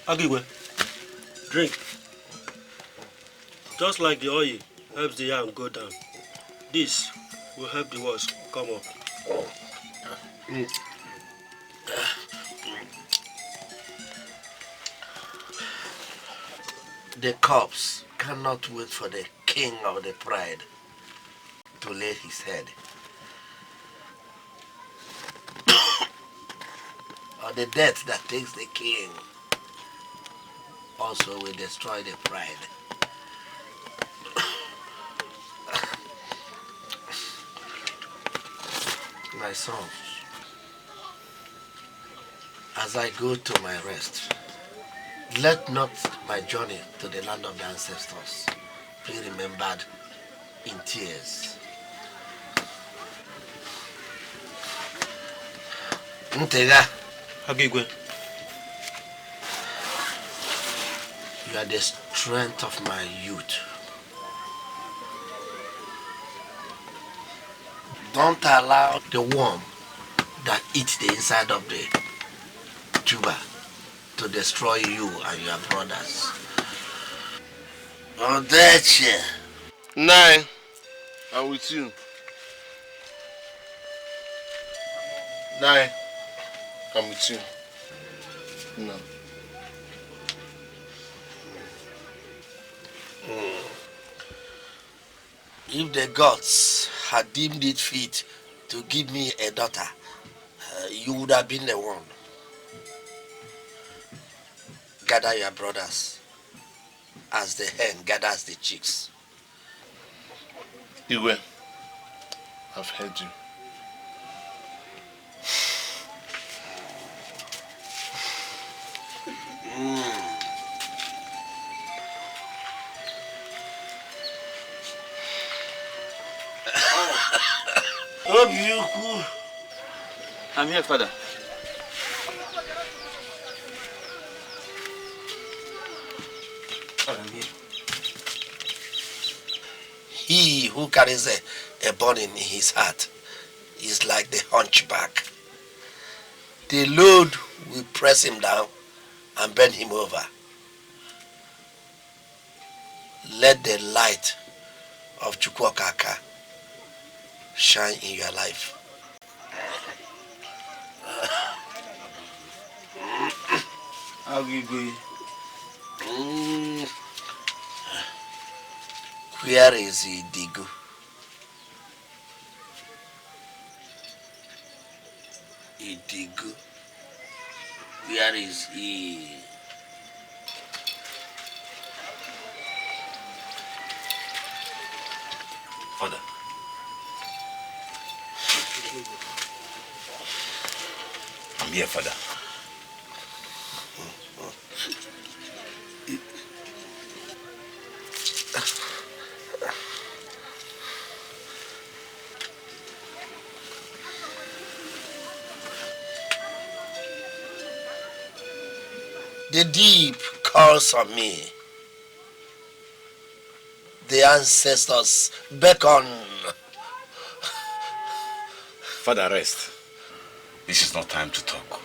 Adigwe, drink. Just like the oil helps the yam go down, this will help the words come up. The corpse cannot wait for the king of the pride to lay his head. Or the death that takes the king also will destroy the pride. My sons, as I go to my rest, let not my journey to the land of the ancestors be remembered in tears. Ntega, Adigwe, you are the strength of my youth. Don't allow the worm that eats the inside of the tuber to destroy you and your brothers. Edochie. Nine, I'm with you. Nine, I'm with you. No. If the gods had deemed it fit to give me a daughter, you would have been the one. Gather your brothers as the hen gathers the chicks. Igwe, I've heard you. I'm here, Father. I'm here. He who carries a burden in his heart is like the hunchback. The load will press him down and bend him over. Let the light of Chukwokaka shine in your life. Adigwe. Where is Idigu? Idigu. Where is he? Father. I'm here, Father. The deep calls on me. The ancestors beckon. Father, rest. This is not time to talk.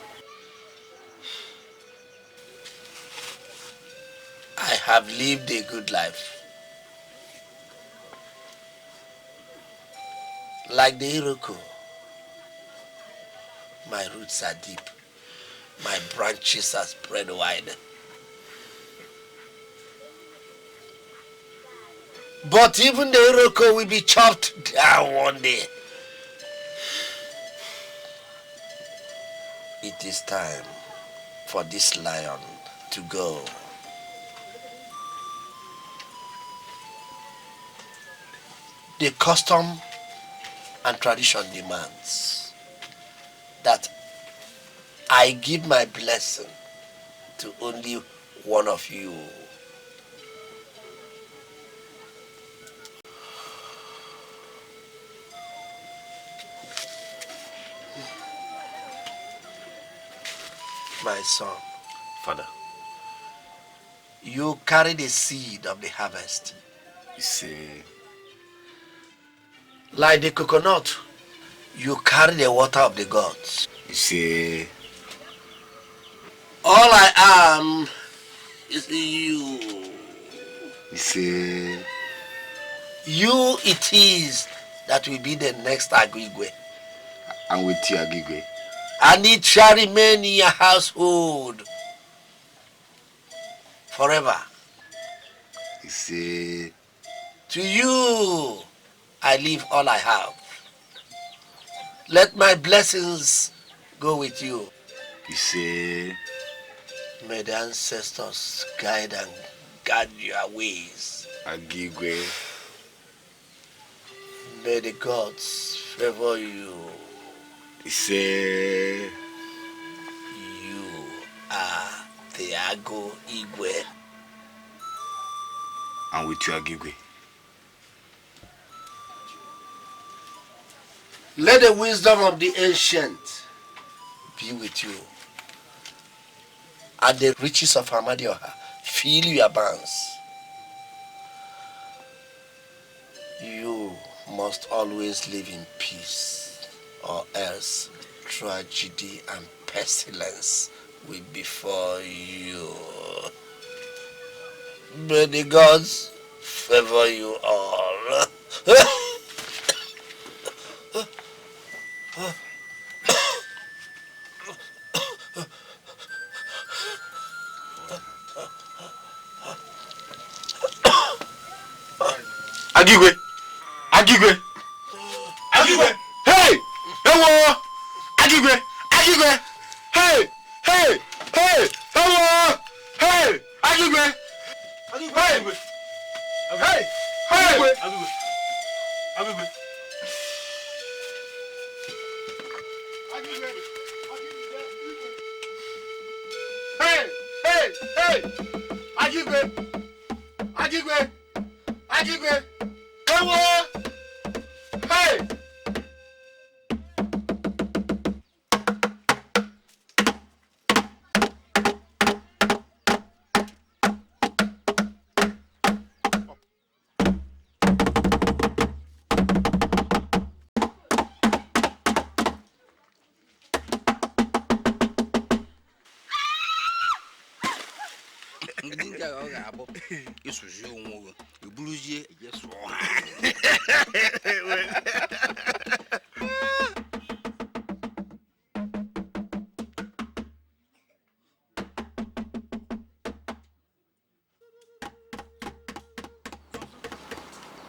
I have lived a good life. Like the Iroko, my roots are deep. My branches are spread wide. But even the Iroko will be chopped down one day. It is time for this lion to go. The custom and tradition demands that I give my blessing to only one of you. My son. Father. You carry the seed of the harvest. You say... Like the coconut, you carry the water of the gods. You say... All I am is you. You say, You it is that will be the next Adigwe. I'm with you, Agigwe. And it shall remain in your household forever. You say, To you, I leave all I have. Let my blessings go with you. you say, May the ancestors guide and guard your ways. Agigwe. May the gods favor you. You say, You are the Agu Igwe. I'm with you, Agigwe. Let the wisdom of the ancient be with you. And the riches of Amadioha fill your barns. You must always live in peace, or else tragedy and pestilence will befall you. May the gods favor you all. Agigwe! Agigwe! Agigwe! Hey! Hello! Agigwe! Agigwe! Hey! Hey! Hey! Hello! Hey! Agigwe! Adigwe! Hey! Hey! Adigwe! Adigwe! Hey! Hey! Hey! Adigwe! Adigwe! Adigwe! Hello! Hey!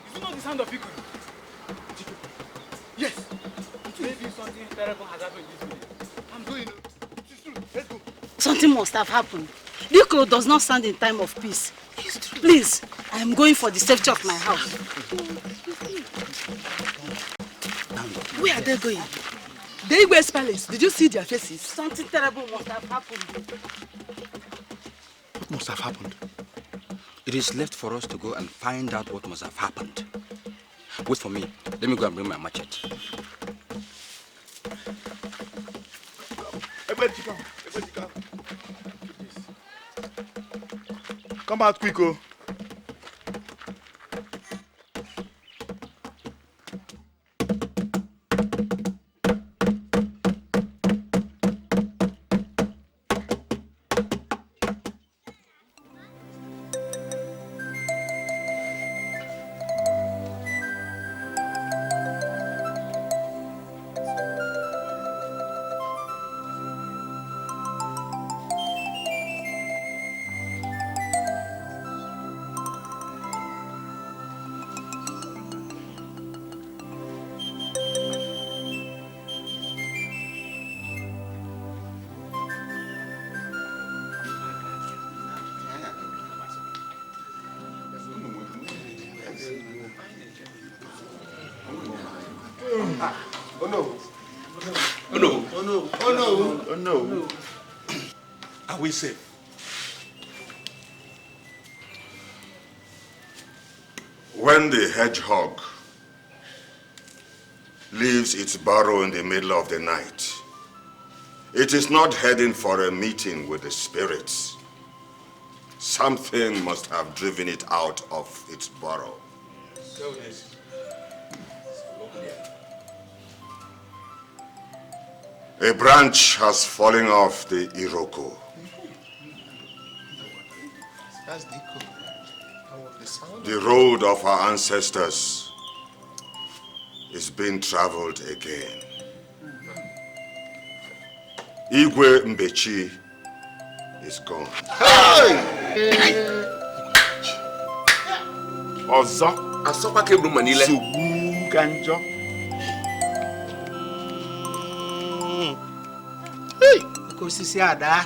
Is it not the sound of people? Yes. Maybe something terrible has happened this village. I'm going. It is true. Let's go. Something must have happened. Diko does not stand in time of peace. Please, I am going for the safety of my house. Where are they going? The Igwe's palace. Did you see their faces? Something terrible must have happened. What must have happened? It is left for us to go and find out what must have happened. Wait for me. Let me go and bring my machete. Come out quick, oh. Oh no. Oh no. Oh no. Oh no. Oh no. Are we safe? When the hedgehog leaves its burrow in the middle of the night, it is not heading for a meeting with the spirits. Something must have driven it out of its burrow. A branch has fallen off the Iroko. That's the echo. The sound. The road of our ancestors is being traveled again. Igwe Mbechi is gone. Ọzọ asọkwa ka eburu manile. Sugbu ka njọ. Osisi ada.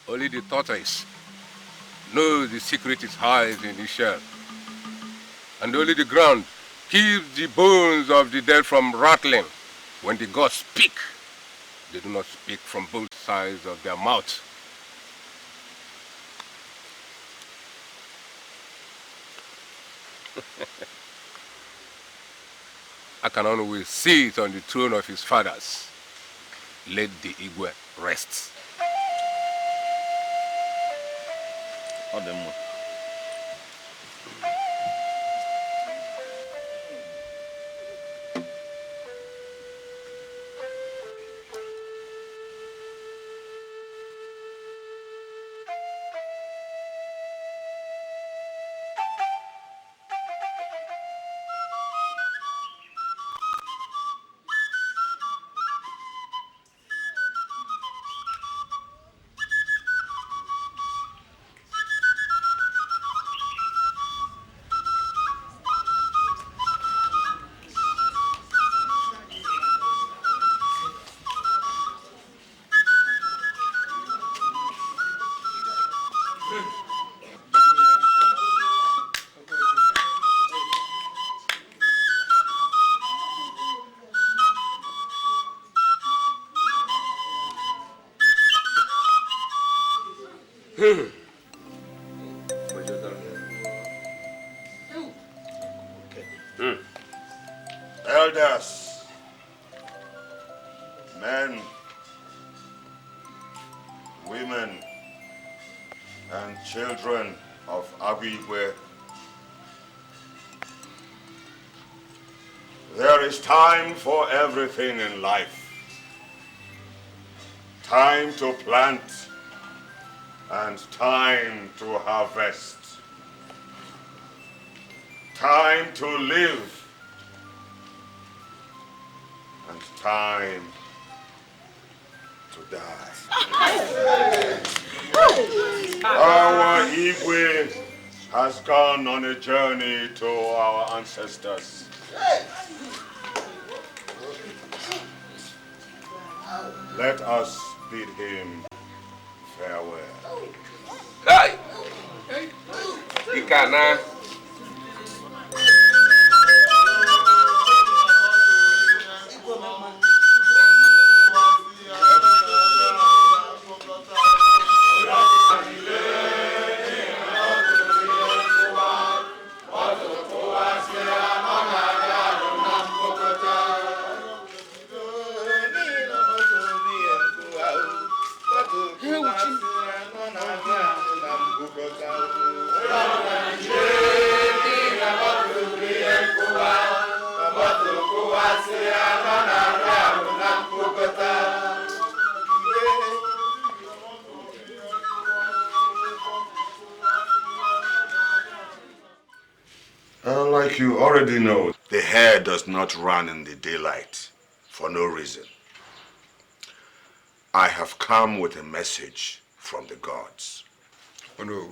Only the tortoise knows the secret is hides in his shell. And only the ground keeps the bones of the dead from rattling. When the gods speak, they do not speak from both sides of their mouth. I can always sit on the throne of his fathers. Let the Igwe rest. Elders, men, women, and children of Adigwe, there is time for everything in life. Time to plant and time to harvest. Time to live and time to die. Our Igwe has gone on a journey to our ancestors. Let us bid him farewell. Hey! Ikana. Like you already know, the heir does not run in the daylight for no reason. I have come with a message from the gods. Oh no,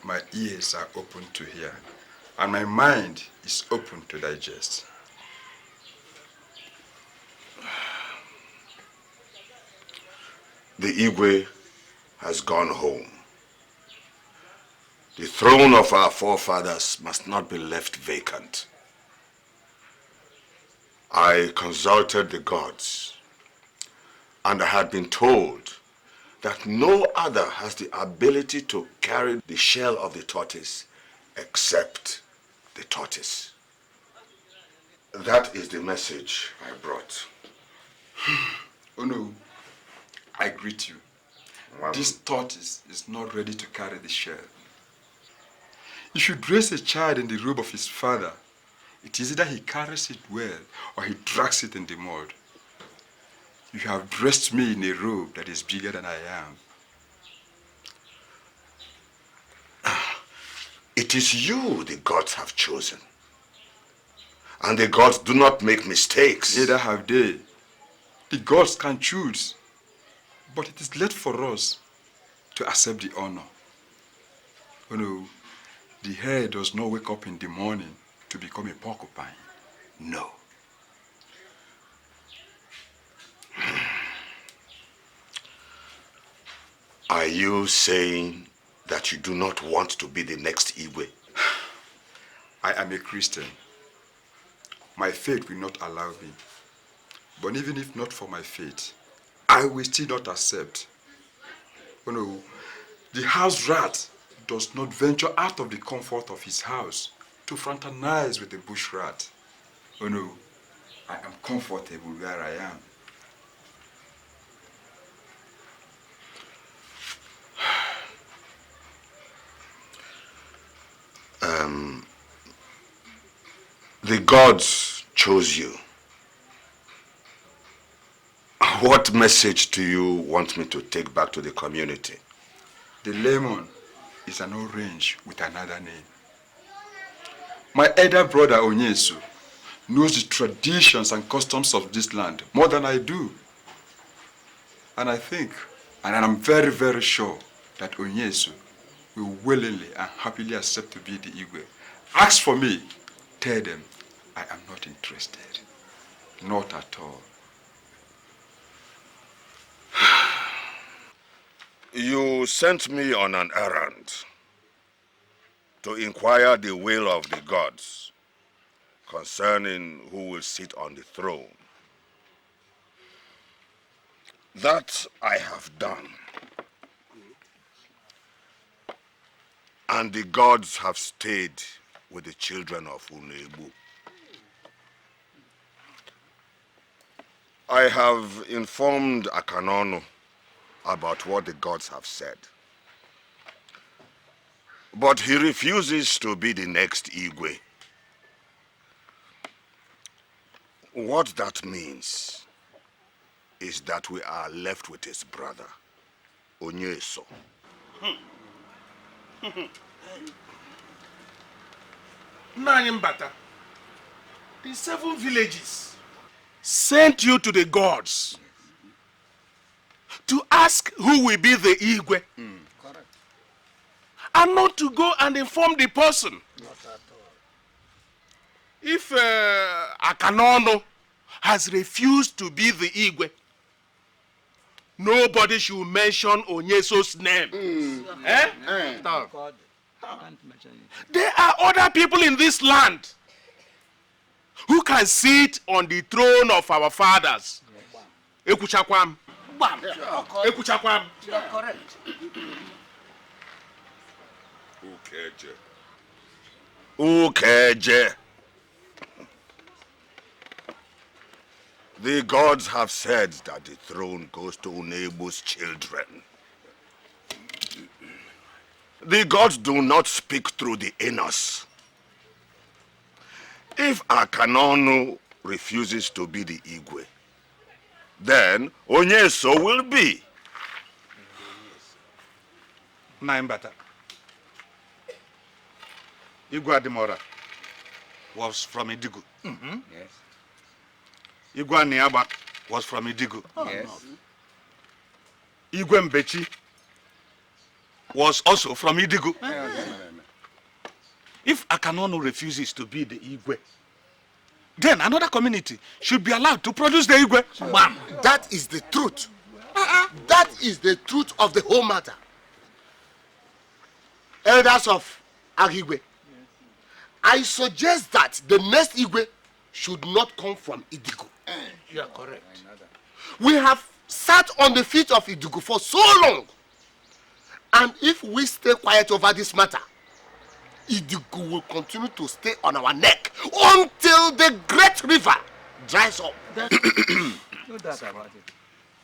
my ears are open to hear, and my mind is open to digest. The Igwe has gone home. The throne of our forefathers must not be left vacant. I consulted the gods, and I had been told that no other has the ability to carry the shell of the tortoise except the tortoise. That is the message I brought. Oh no, I greet you. This tortoise is not ready to carry the shell. You should raise a child in the robe of his father. It is either he carries it well or he drags it in the mud. You have dressed me in a robe that is bigger than I am. It is you the gods have chosen. And the gods do not make mistakes. Neither have they. The gods can choose. But it is left for us to accept the honor. Oh no, the hare does not wake up in the morning to become a porcupine. No. Are you saying that you do not want to be the next Igwe? I am a Christian. My faith will not allow me. But even if not for my faith, I will still not accept. Oh no, the house rat does not venture out of the comfort of his house to fraternize with the bush rat. Oh no, I am comfortable where I am. The gods chose you. What message do you want me to take back to the community? The lemon is an orange with another name. My elder brother Onyesu knows the traditions and customs of this land more than I do. And I think, and I'm very, very sure that Onyesu will willingly and happily accept to be the Igwe. Ask for me, tell them I am not interested. Not at all. You sent me on an errand to inquire the will of the gods concerning who will sit on the throne. That I have done. And the gods have stayed with the children of Unebu. I have informed Akanono about what the gods have said. But he refuses to be the next Igwe. What that means is that we are left with his brother, Onyeso. Nanyambata, the 7 villages sent you to the gods to ask who will be the Igwe. Correct. And not to go and inform the person. Not at all. If Akanono has refused to be the Igwe, nobody should mention Onyeso's name. There are other people in this land who can sit on the throne of our fathers. Ekuchakwam. Ekuchakwam. You're correct. Ukeje. The gods have said that the throne goes to Unebu's children. The gods do not speak through the Enos. If Akanono refuses to be the Igwe, then Onyeso will be. Naimbata. Igwe Adimora was from Idigu. Yes. Igwe Niaba was from Idigu. Yes. Igwe Mbechi was also from Idigu. If Akanono refuses to be the Igwe, then another community should be allowed to produce the Igwe. Bam. That is the truth. That is the truth of the whole matter. Elders of Agigwe, I suggest that the next Igwe should not come from Idigu. You are correct. We have sat on the feet of Idigu for so long. And if we stay quiet over this matter, Idigu will continue to stay on our neck until the great river dries up. No doubt about it.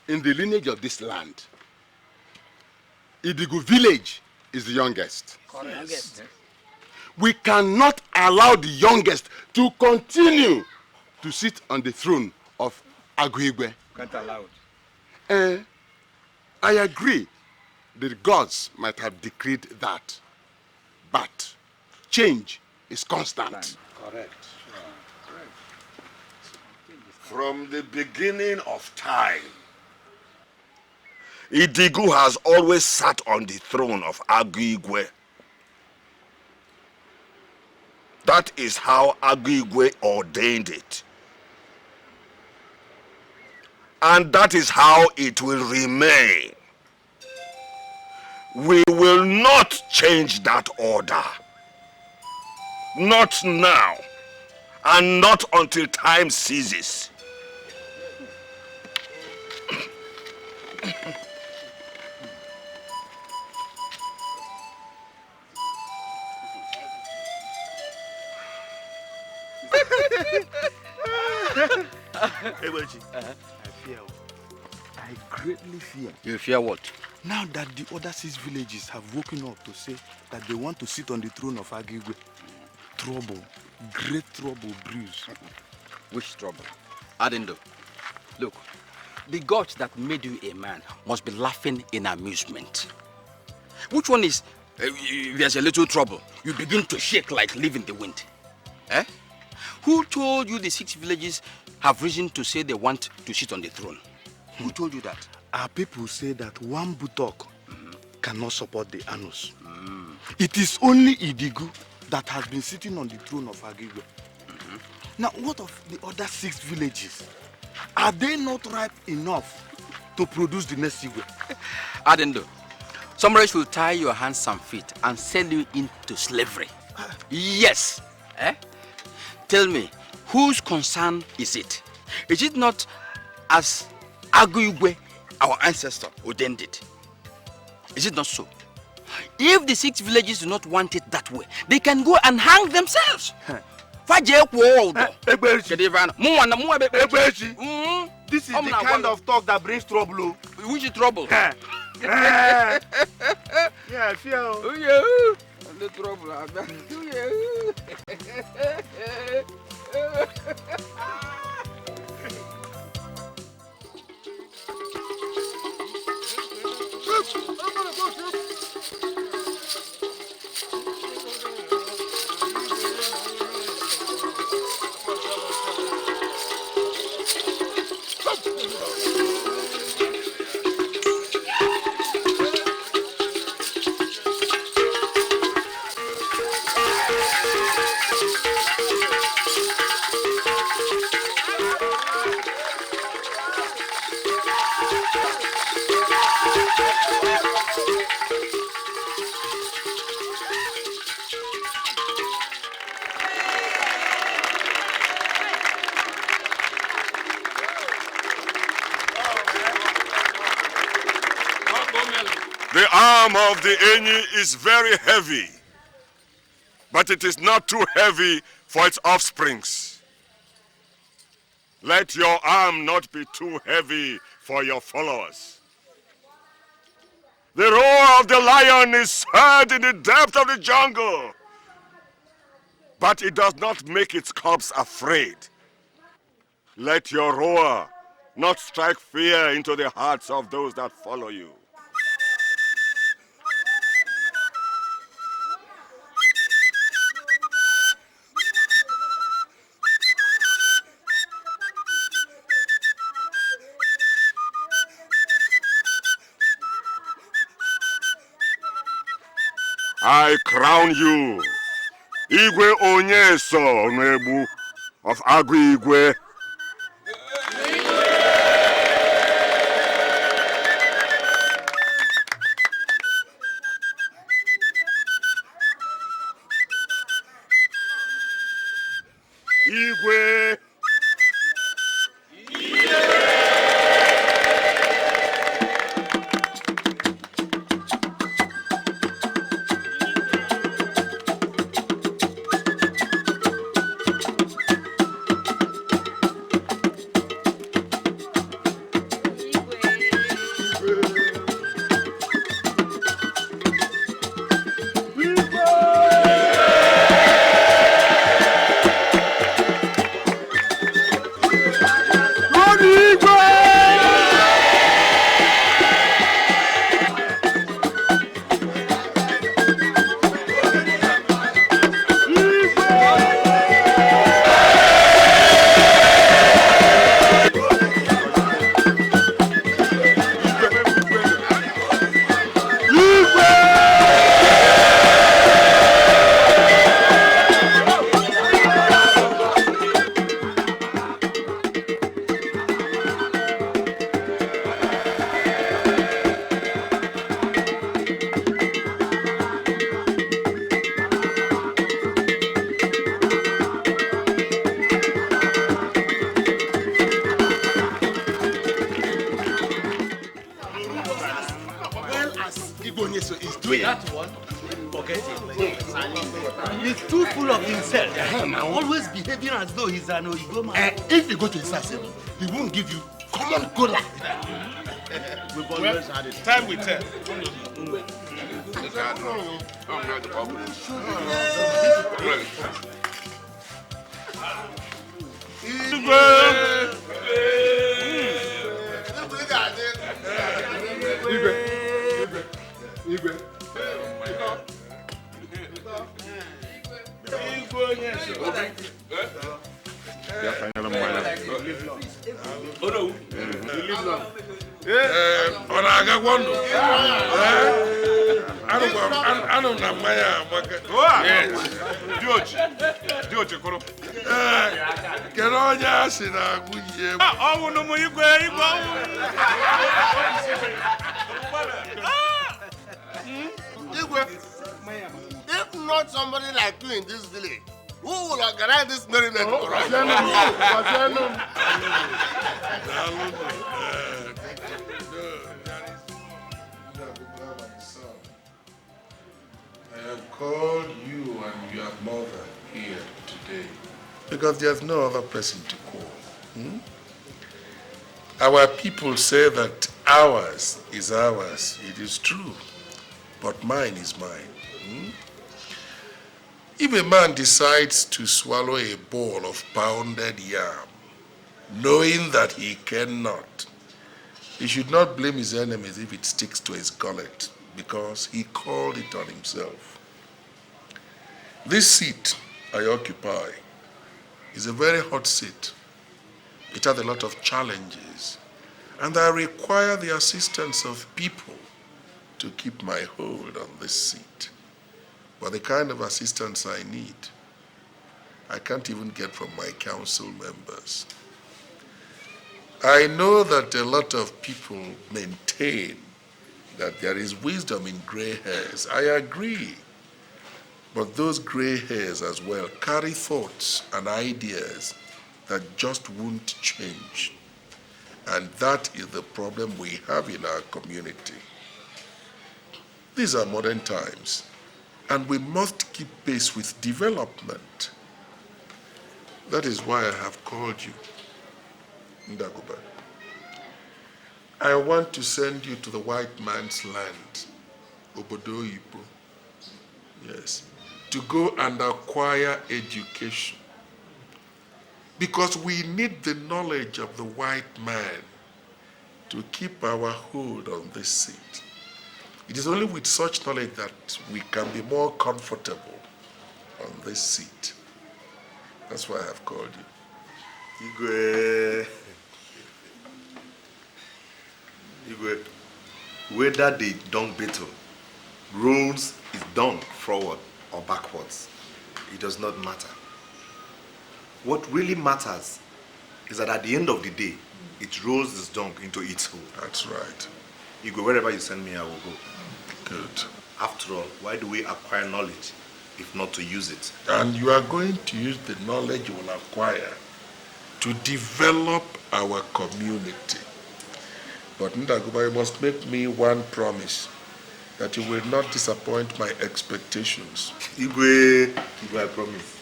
In the lineage of this land, Idigu village is the youngest. Correct. Yes. We cannot allow the youngest to continue to sit on the throne of Agu. Can't allow it. I agree. The gods might have decreed that, but change is constant. Correct. From the beginning of time, Idigu has always sat on the throne of Agu. That is how Agu ordained it. And that is how it will remain. We will not change that order. Not now, and not until time ceases. Edochie, I fear. I greatly fear. You fear what? Now that the other 6 villages have woken up to say that they want to sit on the throne of Agu, trouble, great trouble brews. Which trouble? Adendo, look, the gods that made you a man must be laughing in amusement. Which one is, there's a little trouble, you begin to shake like leaf in the wind? Eh? Who told you the 6 villages have reason to say they want to sit on the throne? Who told you that? Our people say that one buttock cannot support the anus. It is only Idigu that has been sitting on the throne of Agu. Now, what of the other 6 villages? Are they not ripe enough to produce the next Igwe? Adendo, somebody should tie your hands and feet and sell you into slavery. Yes. Eh? Tell me, whose concern is it? Is it not as Agu, our ancestor, ordained it? Is it not so? If the 6 villages do not want it that way, they can go and hang themselves. This is the kind of talk that brings trouble. Which is trouble? Yeah, I fear. Oh, yeah. The trouble. The arm of the Enyi is very heavy, but it is not too heavy for its offsprings. Let your arm not be too heavy for your followers. The roar of the lion is heard in the depth of the jungle, but it does not make its cubs afraid. Let your roar not strike fear into the hearts of those that follow you. I crown you, Igwe Onyeso Nebu of Agu Igwe. Igwe. well as Igbo is doing. That one, forget it. He's too full of himself. Always behaving as though he's an Oyibo man. If you go to his house, he won't give you common cola. We've always had it. Time will tell. If not somebody like you in this village, who will organize this merriment for us? I have called you and your mother here today because there's no other person to call. Our people say that ours is ours. It is true, but mine is mine. If a man decides to swallow a bowl of pounded yam, knowing that he cannot, he should not blame his enemies if it sticks to his gullet, because he called it on himself. This seat I occupy is a very hot seat. It has a lot of challenges, and I require the assistance of people to keep my hold on this seat. But the kind of assistance I need, I can't even get from my council members. I know that a lot of people maintain that there is wisdom in gray hairs. I agree. But those gray hairs as well carry thoughts and ideas that just won't change. And that is the problem we have in our community. These are modern times, and we must keep pace with development. That is why I have called you, Ndagoba. I want to send you to the white man's land, Obodo Ibo. Yes, to go and acquire education. Because we need the knowledge of the white man to keep our hold on this seat. It is only with such knowledge that we can be more comfortable on this seat. That's why I have called you. Igwe, whether the dung beetle rolls its dung forward or backwards, it does not matter. What really matters is that at the end of the day, it rolls its dung into its hole. That's right. Igwe, wherever you send me, I will go. Good. After all, why do we acquire knowledge if not to use it? And you are going to use the knowledge you will acquire to develop our community. But Ndagoba, you must make me one promise that you will not disappoint my expectations. Igwe, I promise.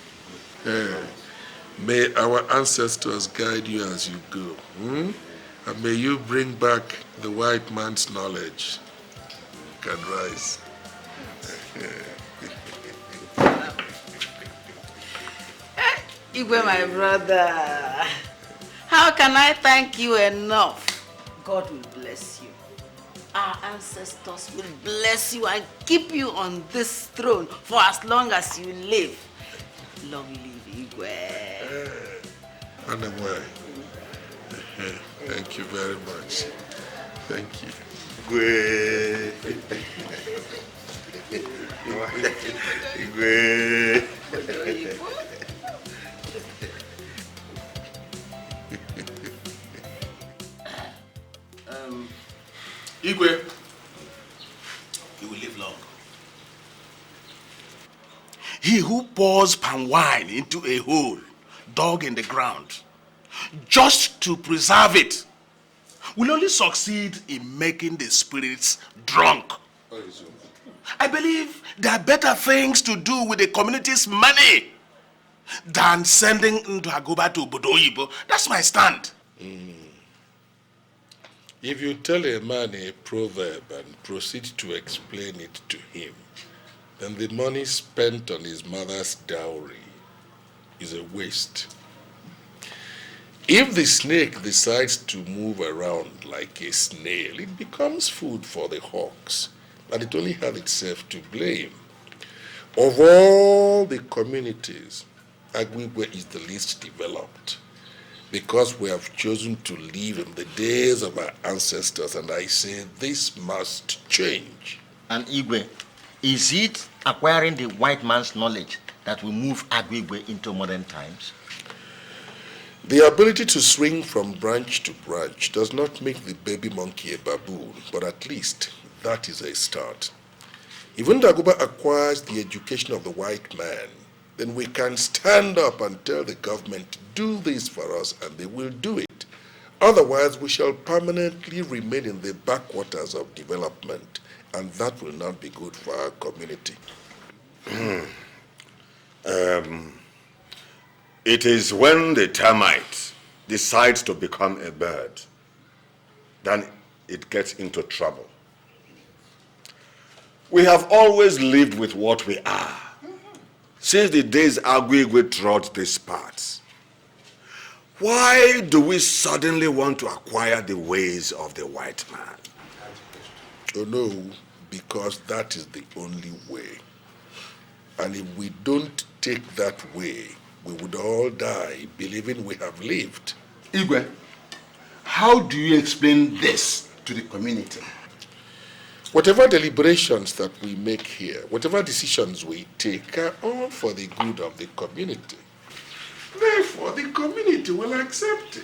May our ancestors guide you as you go. And may you bring back the white man's knowledge. You can rise. Igwe, my brother, how can I thank you enough? God will bless you. Our ancestors will bless you and keep you on this throne for as long as you live. Long live Igwe. Anyway, thank you very much. Thank you. Igwe. Igwe. Igwe, you will live long. He who pours palm wine into a hole dug in the ground just to preserve it will only succeed in making the spirits drunk. I believe there are better things to do with the community's money than sending Ndwagoba to Bodoyibo. That's my stand. If you tell a man a proverb and proceed to explain it to him, then the money spent on his mother's dowry is a waste. If the snake decides to move around like a snail, it becomes food for the hawks, and it only has itself to blame. Of all the communities, Aguigwe is the least developed, because we have chosen to live in the days of our ancestors, and I say this must change. And Igwe, is it acquiring the white man's knowledge that will move Aguigwe into modern times? The ability to swing from branch to branch does not make the baby monkey a baboon, but at least that is a start. If Ndwagoba acquires the education of the white man, then we can stand up and tell the government, do this for us, and they will do it. Otherwise, we shall permanently remain in the backwaters of development, and that will not be good for our community. It is when the termite decides to become a bird, then it gets into trouble. We have always lived with what we are, since the days Aguigwe trod these parts. Why do we suddenly want to acquire the ways of the white man? Oh no, because that is the only way. And if we don't take that way, we would all die believing we have lived. Igwe, how do you explain this to the community? Whatever deliberations that we make here, whatever decisions we take are all for the good of the community. Therefore, the community will accept it.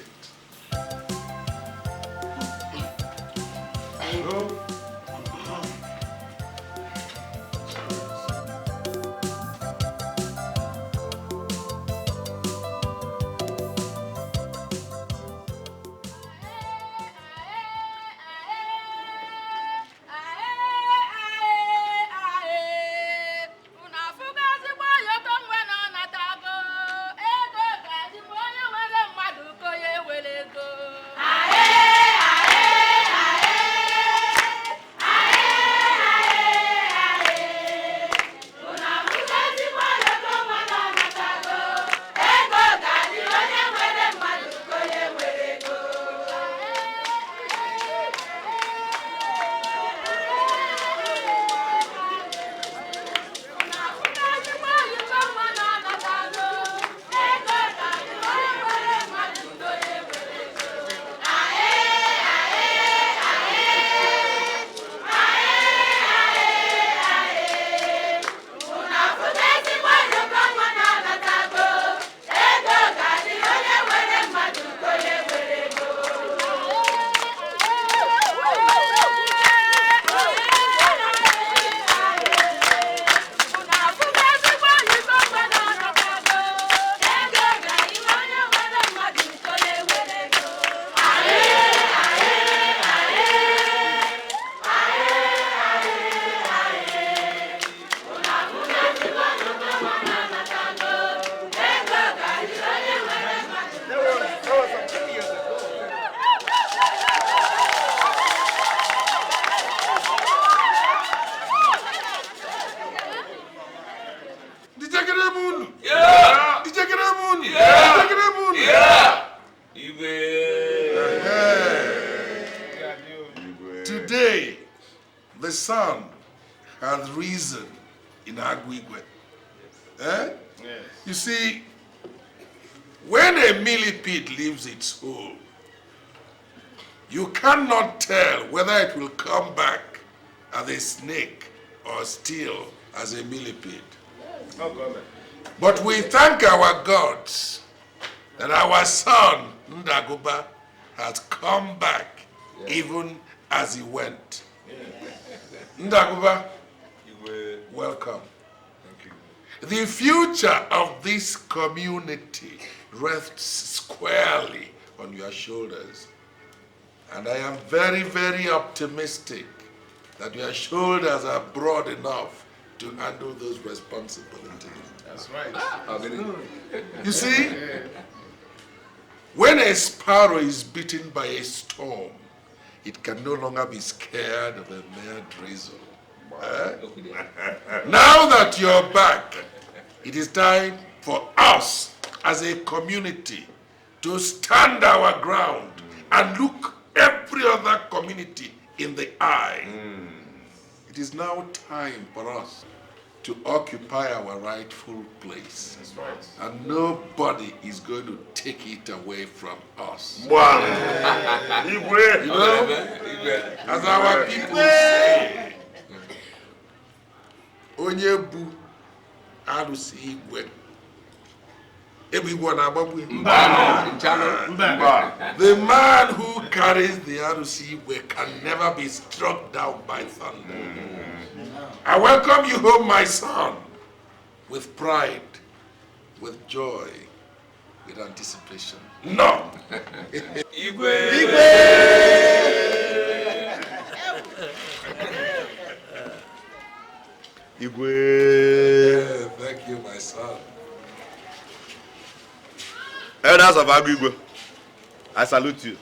Today, the sun has risen in Aguigwe. Eh? Yes. You see, when a millipede leaves its hole, you cannot tell whether it will come back as a snake or still as a millipede. But we thank our gods that our son, Ndwagoba, has come back even as he went. Ndwagoba, welcome. Thank you. The future of this community rests squarely on your shoulders. And I am very, very optimistic that your shoulders are broad enough to handle those responsibilities. That's right. You see, when a sparrow is beaten by a storm, it can no longer be scared of a mere drizzle. Now that you're back, it is time for us as a community to stand our ground and look every other community in the eye. It is now time for us to occupy our rightful place. That's right. And nobody is going to take it away from us. Wow. You know, as our people say, Onye bu alusi igwe. Everyone above the man who carries the alusi igwe can never be struck down by thunder. I welcome you home, my son, with pride, with joy, with anticipation. No! Igwe! Igwe! Thank you, my son. Elders of Agu, I salute you.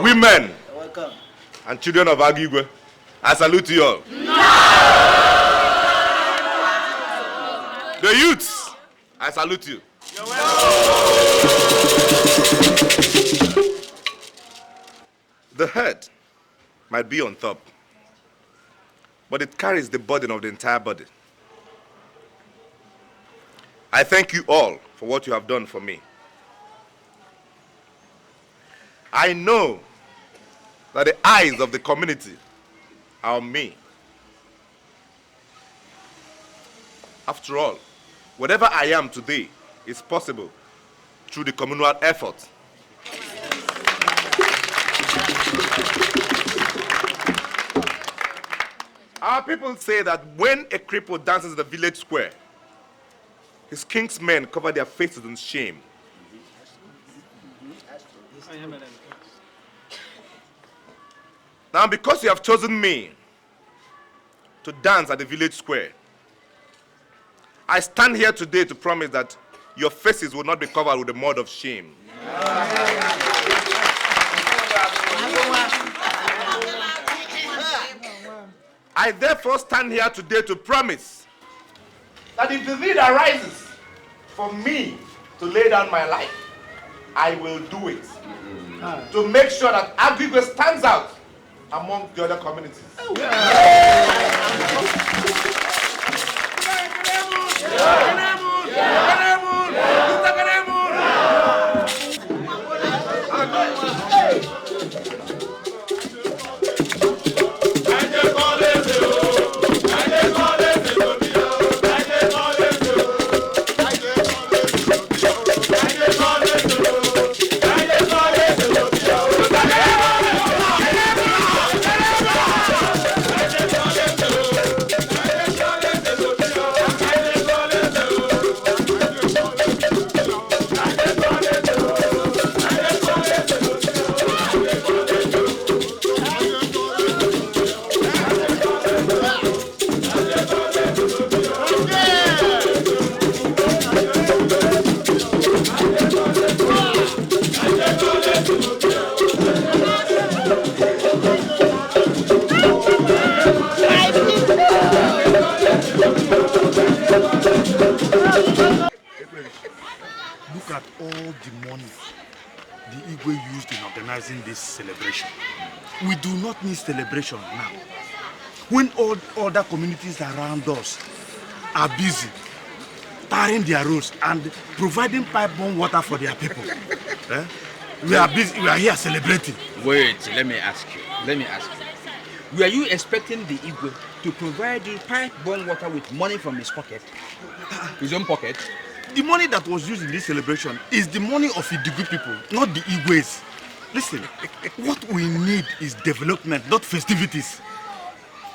Women and children of Agu, I salute you all. The youths, I salute you. The head might be on top, but it carries the burden of the entire body. I thank you all for what you have done for me. I know that the eyes of the community are on me. After all, whatever I am today is possible through the communal effort. Our people say that when a cripple dances in the village square, his king's men cover their faces in shame. Now, because you have chosen me to dance at the village square, I stand here today to promise that your faces will not be covered with the mud of shame. I therefore stand here today to promise that if the need arises for me to lay down my life, I will do it. To make sure that Agu stands out among the other communities. Look at all the money the Igwe used in organizing this celebration. We do not need celebration now. When all other communities around us are busy tarring their roads and providing pipe-borne water for their people, we are busy. We are here celebrating. Wait, let me ask you. Were you expecting the Igwe to provide you pipe-borne water with money from his pocket? His own pocket? The money that was used in this celebration is the money of Idigu people, not the Igwes. Listen, what we need is development, not festivities.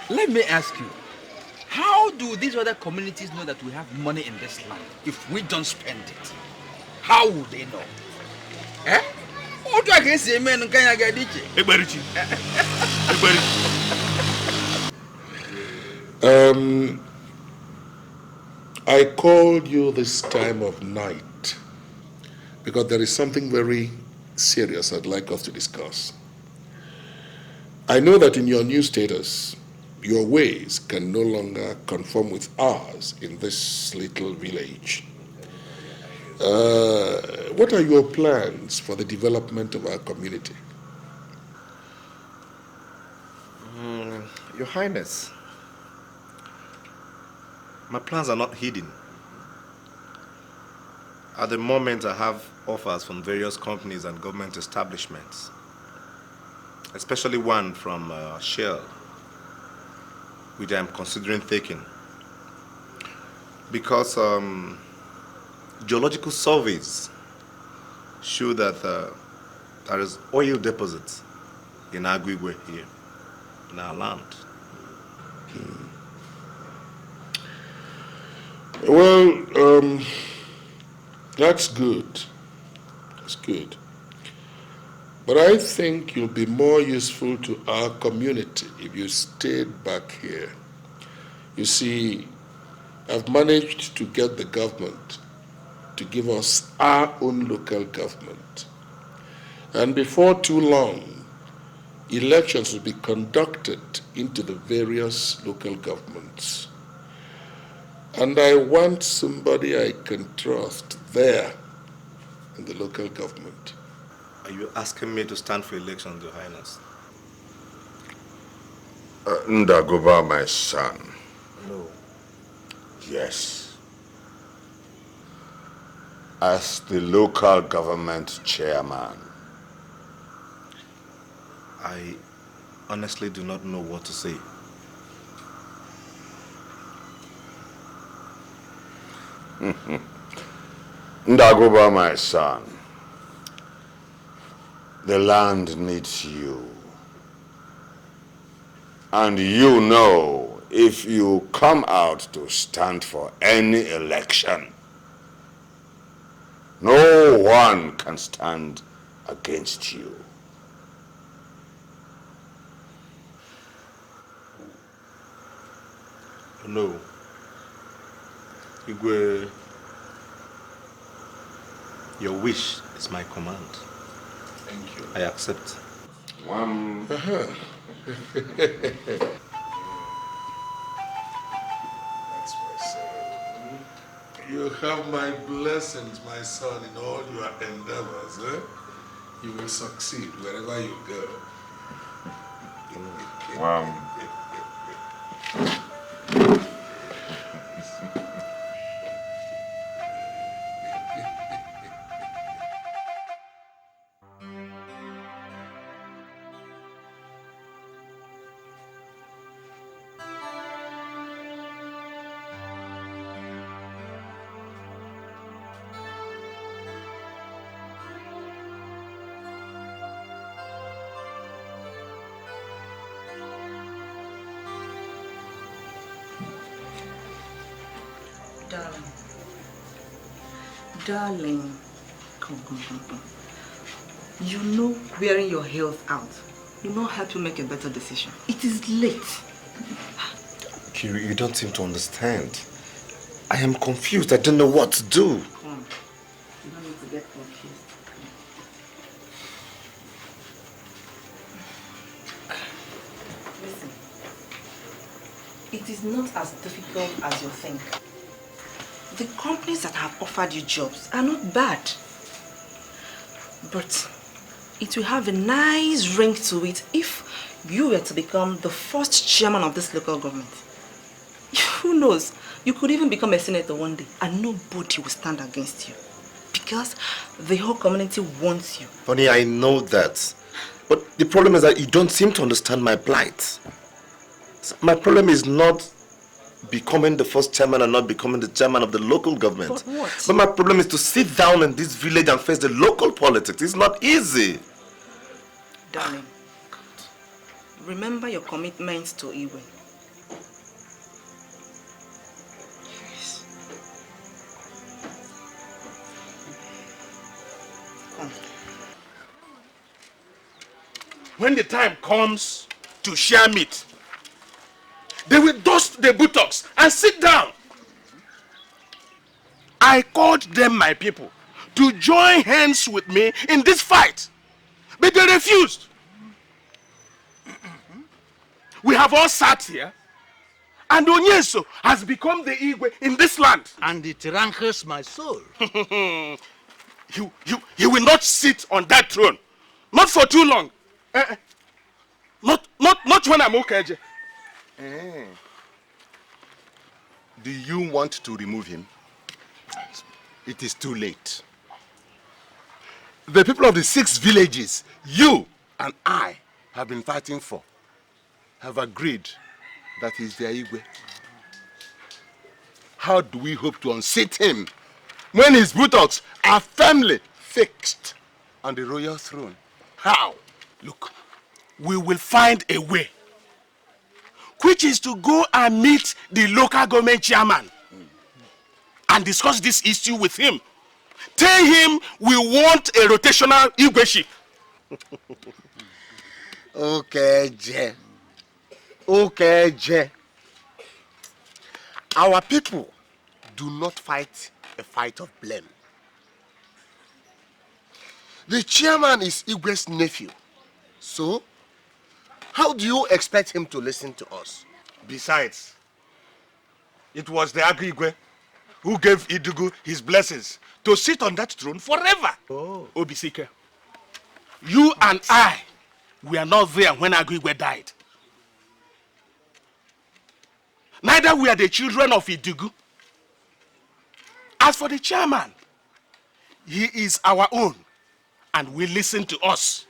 Let me ask you, how do these other communities know that we have money in this land if we don't spend it? How would they know? Otu aka esi eme nke ya ga dị iche. Egberichi. Egberichi. I called you this time of night because there is something very serious I'd like us to discuss. I know that in your new status, your ways can no longer conform with ours in this little village. What are your plans for the development of our community? Your Highness, my plans are not hidden. At the moment, I have offers from various companies and government establishments, especially one from Shell, which I am considering taking. Because geological surveys show that there is oil deposits in Adigwe here, in our land. Well, that's good. That's good. But I think you'll be more useful to our community if you stayed back here. You see, I've managed to get the government to give us our own local government. And before too long, elections will be conducted into the various local governments. And I want somebody I can trust there in the local government. Are you asking me to stand for elections, Your Highness? Ndagoba, my son. No. Yes. As the local government chairman. I honestly do not know what to say. Ndagoba, my son. The land needs you. And you know, if you come out to stand for any election, no one can stand against you. No. Igwe, your wish is my command. Thank you. I accept. That's my son. You have my blessings, my son, in all your endeavors. You will succeed wherever you go. Darling, come. You know wearing your health out will not help you make a better decision. It is late. Kiri, you don't seem to understand. I am confused. I don't know what to do. Come on. You don't need to get confused. Listen. It is not as difficult as you think. The companies that have offered you jobs are not bad. But it will have a nice ring to it if you were to become the first chairman of this local government. Who knows? You could even become a senator one day and nobody will stand against you. Because the whole community wants you. Honey, I know that. But the problem is that you don't seem to understand my plight. My problem is not becoming the first chairman and not becoming the chairman of the local government. But what? But my problem is to sit down in this village and face the local politics. It's not easy. Darling, remember your commitment to Iwe. Yes. Come. when the time comes to share meat, they will dust the buttocks and sit down. I called them my people to join hands with me in this fight, but they refused. We have all sat here, and Onyeso has become the Igwe in this land. And it rankles my soul. He will not sit on that throne. Not for too long. Not when I'm okay. Do you want to remove him? It is too late. The people of the 6 villages you and I have been fighting for have agreed that he's their Igwe. How do we hope to unseat him when his buttocks are firmly fixed on the royal throne? How? Look, we will find a way, which is to go and meet the local government chairman and discuss this issue with him. Tell him we want a rotational Igweship. Okay, Je. Okay, Je. Our people do not fight a fight of blame. The chairman is Igwe's nephew. So, how do you expect him to listen to us? Besides, it was the Agu who gave Idugu his blessings to sit on that throne forever. Oh. Obisike, you and I were not there when Agu died. Neither were the children of Idugu. As for the chairman, he is our own and will listen to us.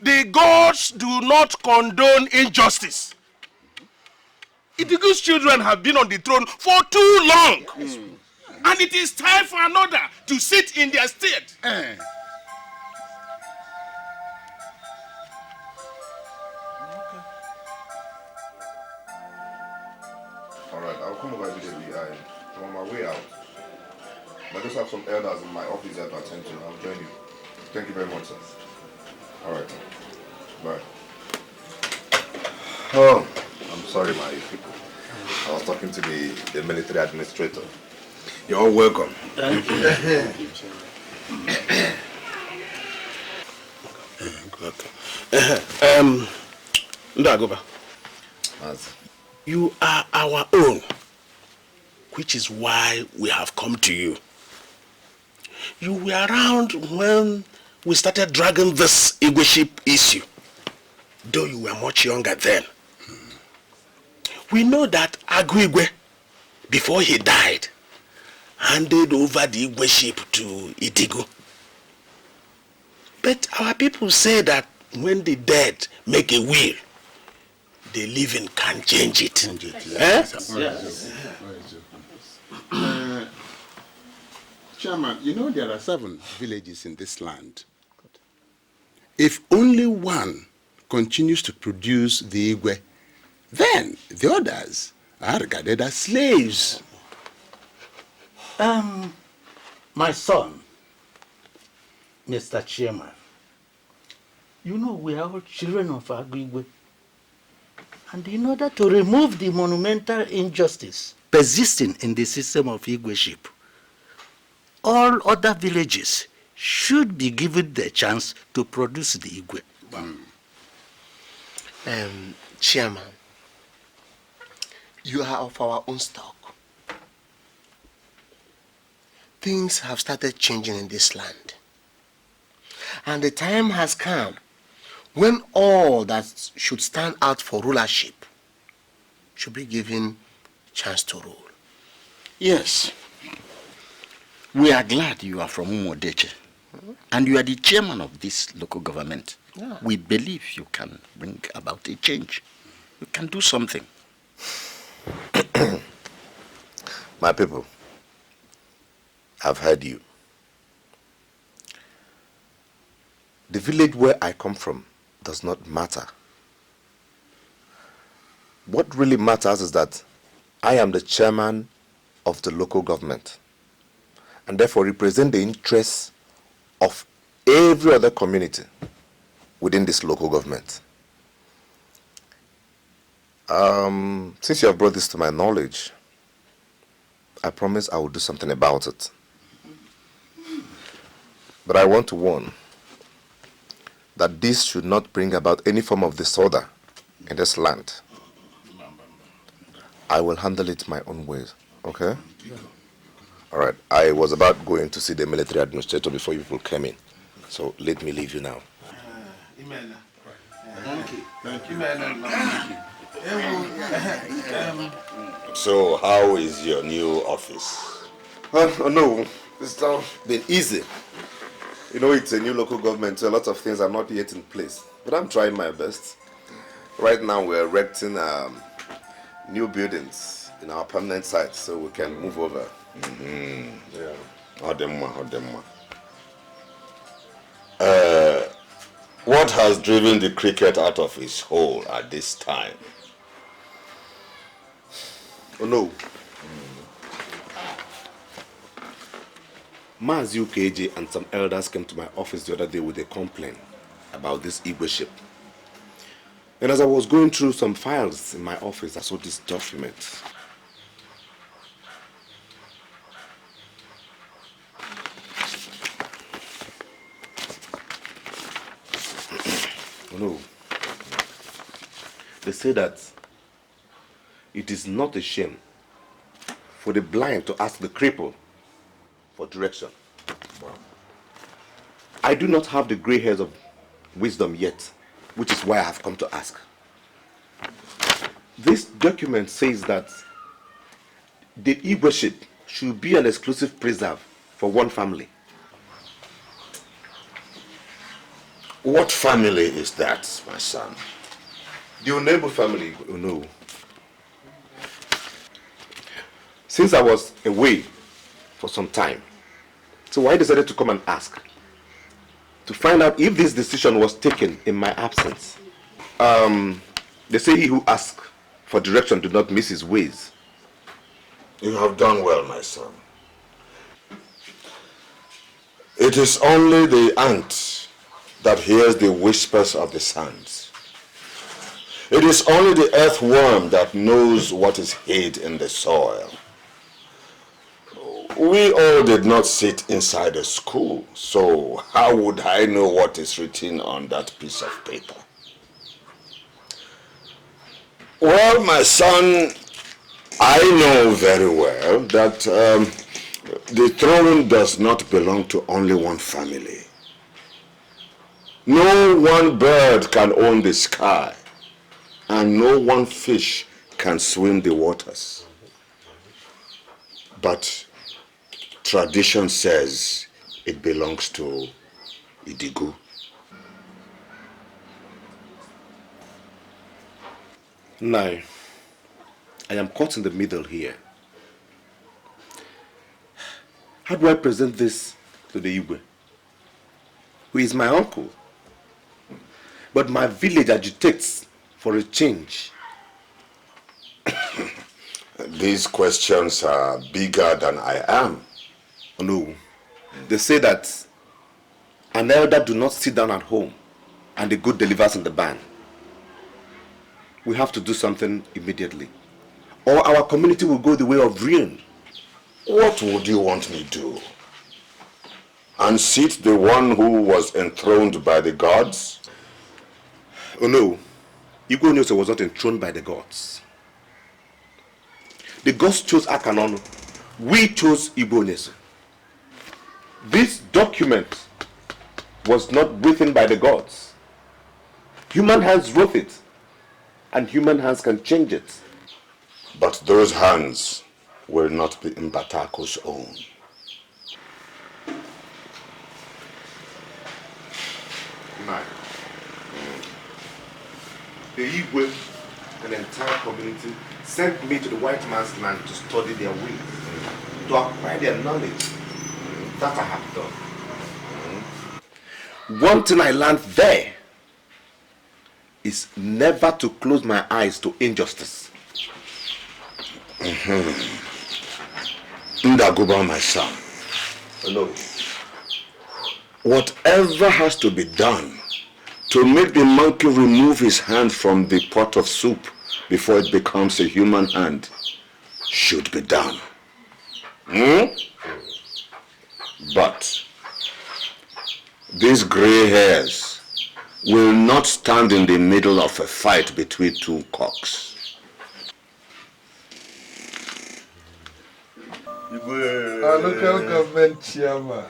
The gods do not condone injustice. Idugu's children have been on the throne for too long. And it is time for another to sit in their stead. Alright, I'll come over immediately. I'm on my way out. I just have some elders in my office that to attend to. I'll join you. Thank you very much, sir. Alright. Bye. Oh, I'm sorry, my people. I was talking to the military administrator. You're all welcome. Thank you. Ndagoba, you are our own, which is why we have come to you. You were around when we started dragging this Igweship issue, though you were much younger then. We know that Agu Igwe, before he died, handed over the Igweship to Idigu. But our people say that when the dead make a will, the living can change it. Yes. Chairman, you know there are 7 villages in this land. If only one continues to produce the Igwe, then the others are regarded as slaves. My son, Mr. Chairman, you know we are all children of Agu Igwe. And in order to remove the monumental injustice persisting in the system of Igweship, all other villages should be given the chance to produce the Igwe. Chairman, you are of our own stock. Things have started changing in this land. And the time has come when all that should stand out for rulership should be given chance to rule. Yes. We are glad you are from Umodeche. And you are the chairman of this local government. Yeah. We believe you can bring about a change. You can do something. My people, I've heard you. The village where I come from does not matter. What really matters is that I am the chairman of the local government and therefore represent the interests of every other community within this local government. Since you have brought this to my knowledge, I promise I will do something about it. But I want to warn that this should not bring about any form of disorder in this land. I will handle it my own way, okay? All right, I was about going to see the military administrator before you people came in. So let me leave you now. Thank you. So, how is your new office? Oh no, it's not been easy. You know, it's a new local government, so a lot of things are not yet in place. But I'm trying my best. Right now, we're erecting new buildings in our permanent site, so we can move over. Yeah. What has driven the cricket out of its hole at this time? Oh no. Mazi UKJ and some elders came to my office the other day with a complaint about this Igwe ship. And as I was going through some files in my office, I saw this document. Oh no. They say that it is not a shame for the blind to ask the cripple for direction. Wow. I do not have the gray hairs of wisdom yet, which is why I have come to ask. This document says that the Igwe ship should be an exclusive preserve for one family. What family is that, my son? The Onebo family. Oh no. Since I was away for some time, so I decided to come and ask to find out if this decision was taken in my absence. They say he who asks for direction do not miss his ways. You have done well, my son. It is only the ant that hears the whispers of the sands. It is only the earthworm that knows what is hid in the soil. We all did not sit inside a school, so how would I know what is written on that piece of paper? Well, my son, I know very well that the throne does not belong to only one family. No one bird can own the sky, and no one fish can swim the waters. But tradition says it belongs to Idigu. Now, I am caught in the middle here. How do I present this to the Igwe, who is my uncle? But my village agitates for a change. These questions are bigger than I am. No, they say that an elder do not sit down at home and the good delivers in the barn. We have to do something immediately, or our community will go the way of ruin. What would you want me to do? Unseat the one who was enthroned by the gods? Oh no, Igwe Onyeso was not enthroned by the gods. The gods chose Akanonu. We chose Igwe Onyeso. This document was not written by the gods. Human hands wrote it, and human hands can change it. But those hands will not be Mbatako's own. The Igwe and the entire community sent me to the white man's land to study their ways, to acquire their knowledge. That I have done. One thing I learned there is never to close my eyes to injustice. Ndaguba, my son. No. Whatever has to be done to make the monkey remove his hand from the pot of soup before it becomes a human hand should be done. But these gray hairs will not stand in the middle of a fight between two cocks. Our local government chairman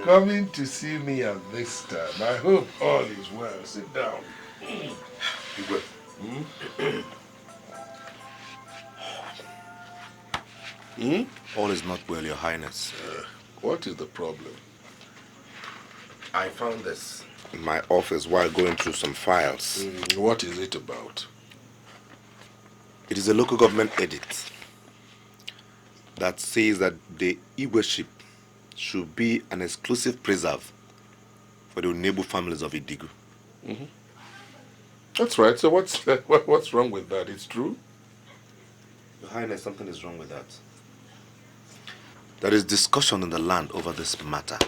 coming to see me at this time. I hope all is well. Sit down. All is not well, Your Highness. What is the problem? I found this in my office while going through some files. What is it about? It is a local government edict that says that the Igwe ship should be an exclusive preserve for the Unebu families of Idigu. That's right. So what's wrong with that? It's true? Your Highness, something is wrong with that. There is discussion in the land over this matter.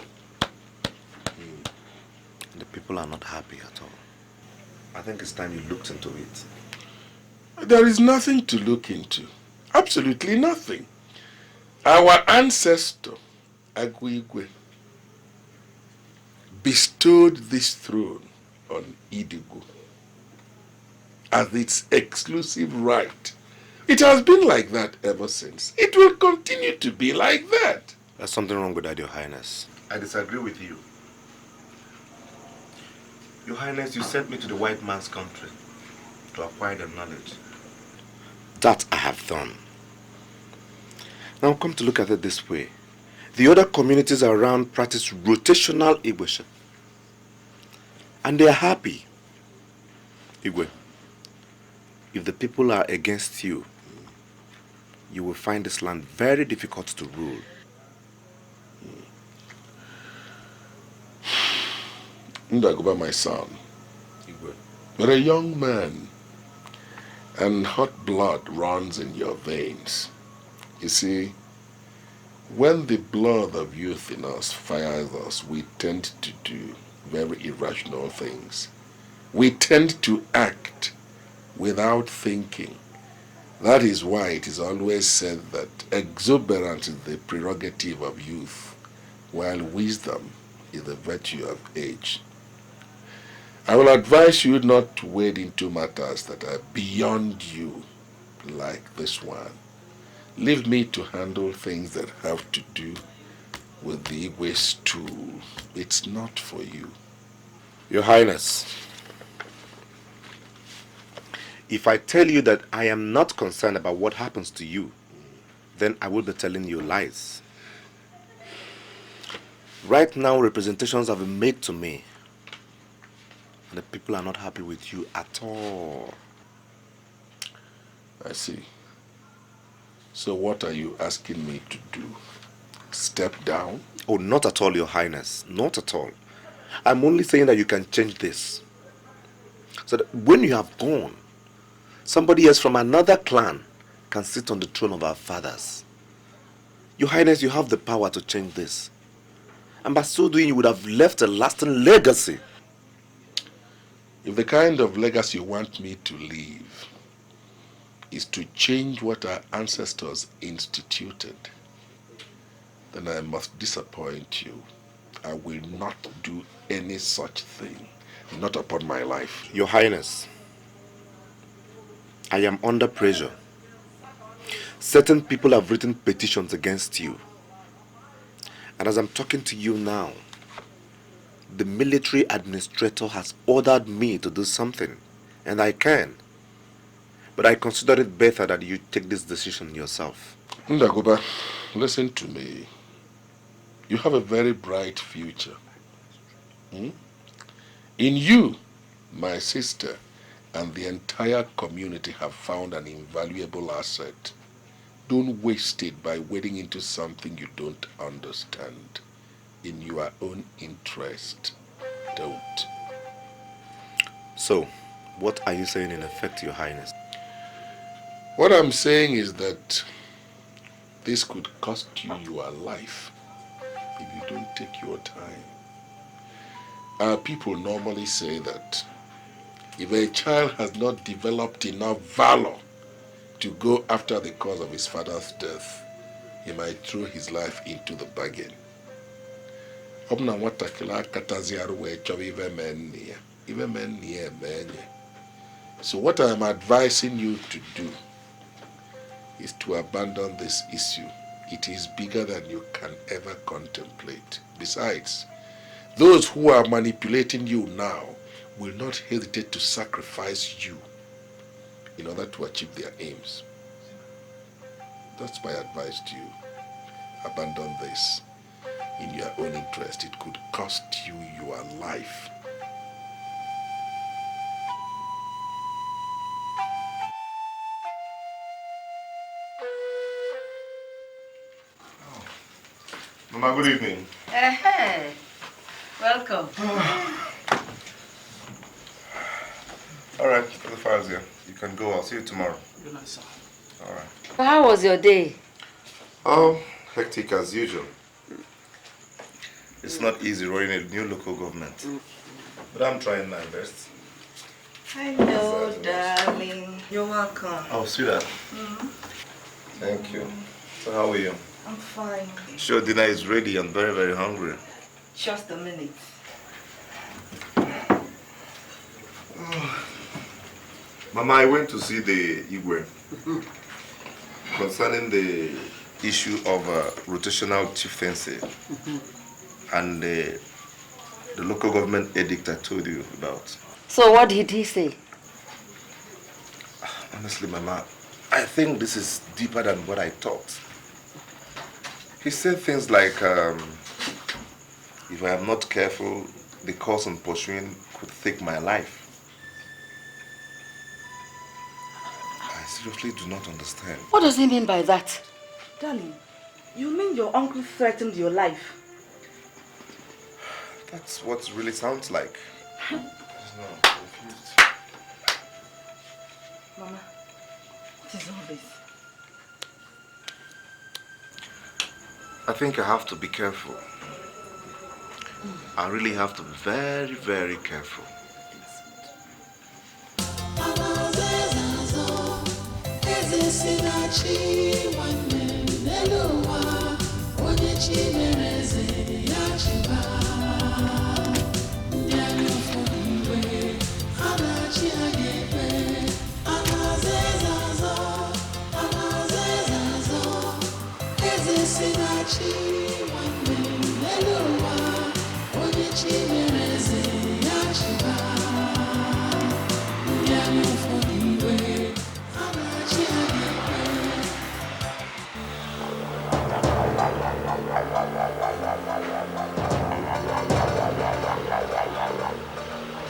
The people are not happy at all. I think it's time you looked into it. There is nothing to look into. Absolutely nothing. Our ancestor, Agu, bestowed this throne on Idigu as its exclusive right. It has been like that ever since. It will continue to be like that. There's something wrong with that, Your Highness. I disagree with you. Your Highness, you sent me to the white man's country to acquire the knowledge. That I have done. Now come to look at it this way. The other communities around practice rotational Igwe. And they are happy. Igwe, if the people are against you, you will find this land very difficult to rule. Ndagoba, my son, you're a young man, and hot blood runs in your veins. You see, when the blood of youth in us fires us, we tend to do very irrational things. We tend to act without thinking. That is why it is always said that exuberance is the prerogative of youth, while wisdom is the virtue of age. I will advise you not to wade into matters that are beyond you, like this one. Leave me to handle things that have to do with the Igwe stool. It's not for you. Your Highness, if I tell you that I am not concerned about what happens to you, then I will be telling you lies. Right now, representations have been made to me, and the people are not happy with you at all. I see. So what are you asking me to do? Step down? Oh, not at all, Your Highness. Not at all. I'm only saying that you can change this. So that when you have gone, somebody else from another clan can sit on the throne of our fathers. Your Highness, you have the power to change this. And by so doing, you would have left a lasting legacy. If the kind of legacy you want me to leave is to change what our ancestors instituted, then I must disappoint you. I will not do any such thing, not upon my life. Your Highness, I am under pressure. Certain people have written petitions against you. And as I'm talking to you now, the military administrator has ordered me to do something, and I can. But I consider it better that you take this decision yourself. Ndagoba, listen to me. You have a very bright future. In you, my sister, and the entire community have found an invaluable asset. Don't waste it by wading into something you don't understand. In your own interest, don't. So, what are you saying in effect, Your Highness? What I'm saying is that this could cost you your life if you don't take your time. Our people normally say that if a child has not developed enough valor to go after the cause of his father's death, he might throw his life into the bargain. So what I am advising you to do is to abandon this issue. It is bigger than you can ever contemplate. Besides, those who are manipulating you now will not hesitate to sacrifice you in order to achieve their aims. That's my advice to you. Abandon this in your own interest. It could cost you your life. Mama, good evening. Hey, welcome. All right, the file's here. You can go. I'll see you tomorrow. Good night, sir. All right. How was your day? Oh, hectic as usual. It's not easy running a new local government, but I'm trying my best. I know, darling. You're welcome. Oh, sweetheart. Thank you. So how are you? I'm fine. Sure, dinner is ready. I'm very, very hungry. Just a minute. Mama, I went to see the Igwe concerning the issue of rotational chieftaincy and the local government edict I told you about. So what did he say? Honestly, Mama, I think this is deeper than what I thought. He said things like, if I am not careful, the course I'm pursuing could take my life. I seriously do not understand. What does he mean by that? Darling, you mean your uncle threatened your life? That's what it really sounds like. Mama, what is all this? I think I have to be careful. I really have to be very, very careful.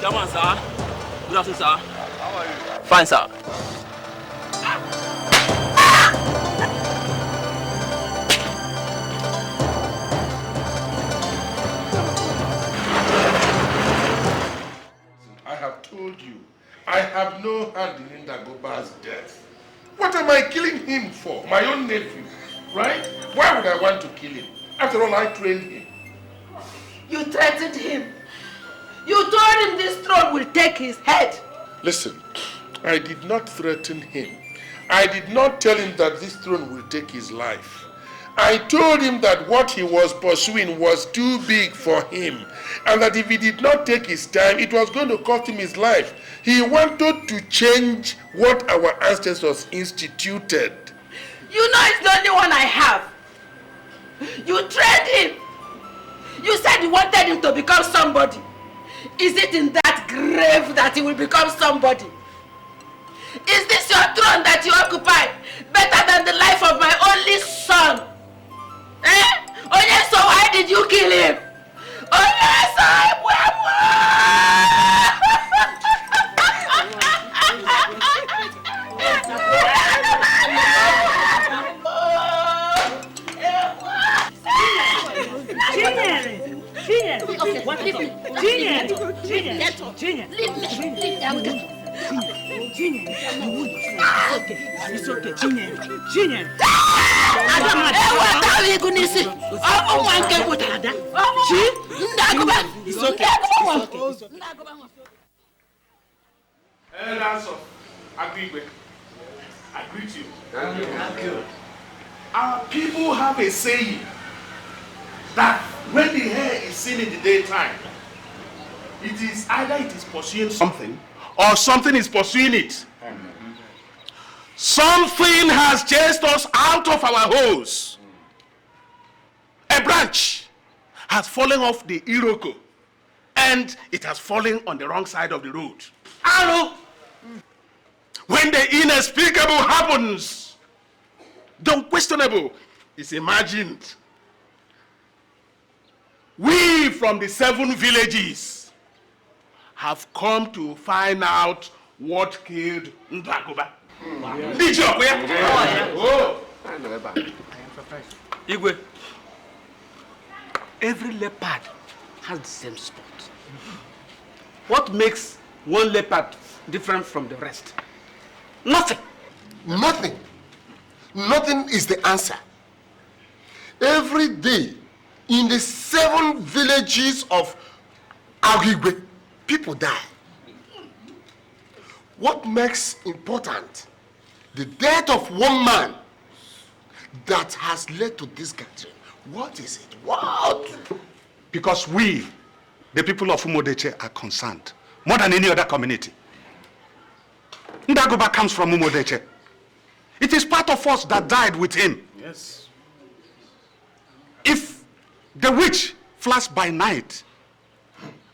Chairman, sir. Good afternoon, sir. How are you? Fine, sir. I have told you, I have no hand in Ndagoba's death. What am I killing him for? My own nephew, right? Why would I want to kill him? After all, I trained him. You threatened him. You told him this throne will take his head. Listen, I did not threaten him. I did not tell him that this throne will take his life. I told him that what he was pursuing was too big for him, and that if he did not take his time, it was going to cost him his life. He wanted to change what our ancestors instituted. You know it's the only one I have. You trained him. You said you wanted him to become somebody. Is it in that grave that he will become somebody? Is this your throne that you occupy better than the life of my only son? Eh? Oh yes, so why did you kill him? Oh yes, It's okay. Chinye. It's okay. Elders of Adigwe, I greet you. Thank you. Our people have a saying that when the hair is seen in the daytime, it is either it is pursuing something or something is pursuing it. Something has chased us out of our holes. A branch has fallen off the Iroko and it has fallen on the wrong side of the road. Arrow! When the inexplicable happens, the unquestionable is imagined. We from the 7 villages have come to find out what killed Ndagoba. Did you? Oh. Igwe, every leopard has the same spot. What makes one leopard different from the rest? Nothing. Nothing. Nothing is the answer. Every day in the 7 villages of Adigwe, people die. What makes important the death of one man that has led to this gathering? What is it? What? Because we, the people of Umodeche, are concerned more than any other community. Ndagoba comes from Umodeche. It is part of us that died with him. Yes. If the witch flashed by night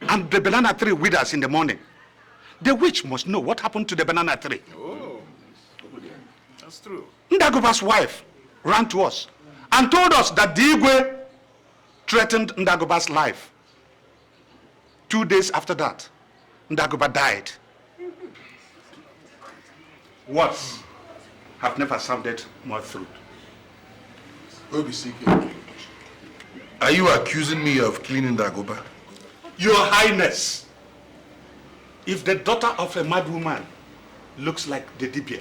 and the banana tree withers in the morning, the witch must know what happened to the banana tree. Oh, that's true. Ndagoba's wife ran to us and told us that the Igwe threatened Ndagoba's life. 2 days after that, Ndagoba died. Words have never sounded more true. Obisike, are you accusing me of killing Ndagoba? Your Highness, if the daughter of a mad woman looks like the Dibia,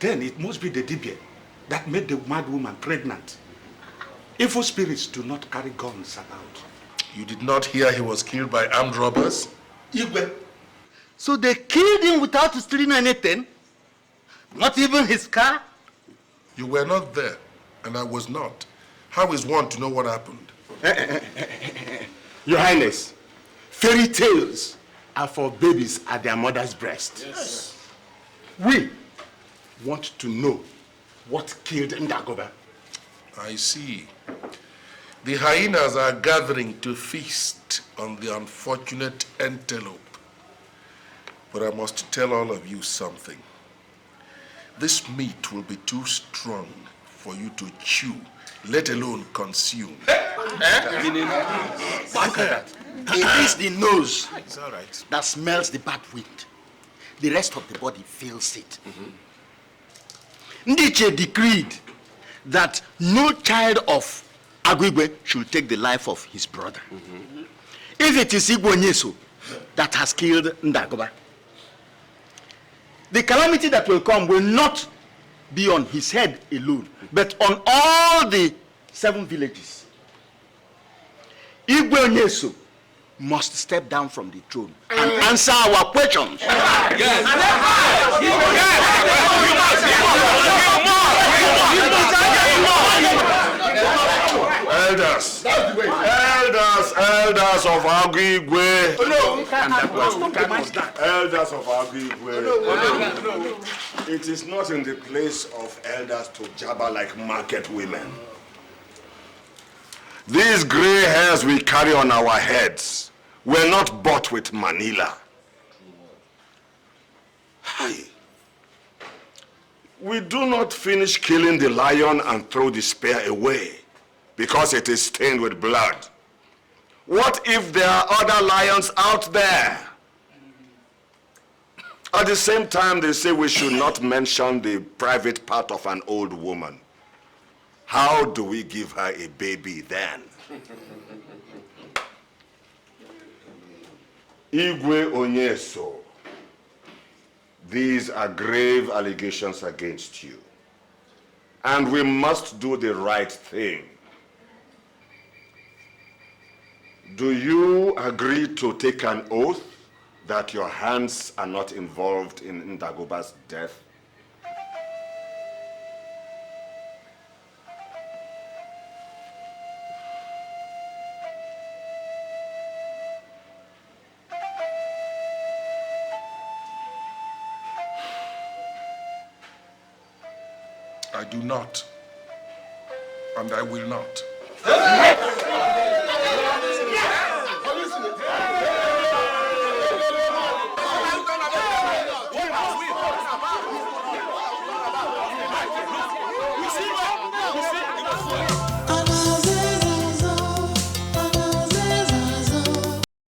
then it must be the Dibia that made the mad woman pregnant. Evil spirits do not carry guns about. You did not hear he was killed by armed robbers? Igwe. So they killed him without stealing anything? Not even his car? You were not there, and I was not. How is one to know what happened? Your Highness, fairy tales are for babies at their mother's breast. Yes. We want to know what killed Ndagoba. I see. The hyenas are gathering to feast on the unfortunate antelope. But I must tell all of you something. This meat will be too strong for you to chew, let alone consume. It is the nose It's all right. that smells the bad wind. The rest of the body feels it. Ndiche decreed that no child of Adigwe should take the life of his brother. If it is Igwe Onyeso that has killed Ndagoba, the calamity that will come will not be on his head alone, but on all the 7 villages. Igwe Onyeso must step down from the throne and answer our questions. Elders of Adigwe. Elders of Adigwe. It is not in the place of elders to jabber like market women. These gray hairs we carry on our heads were not bought with Manila. Hi. We do not finish killing the lion and throw the spear away because it is stained with blood. What if there are other lions out there? At the same time, they say we should not mention the private part of an old woman. How do we give her a baby then? Igwe Onyeso, These are grave allegations against you. And we must do the right thing. Do you agree to take an oath that your hands are not involved in Ndagoba's death? I do not, and I will not.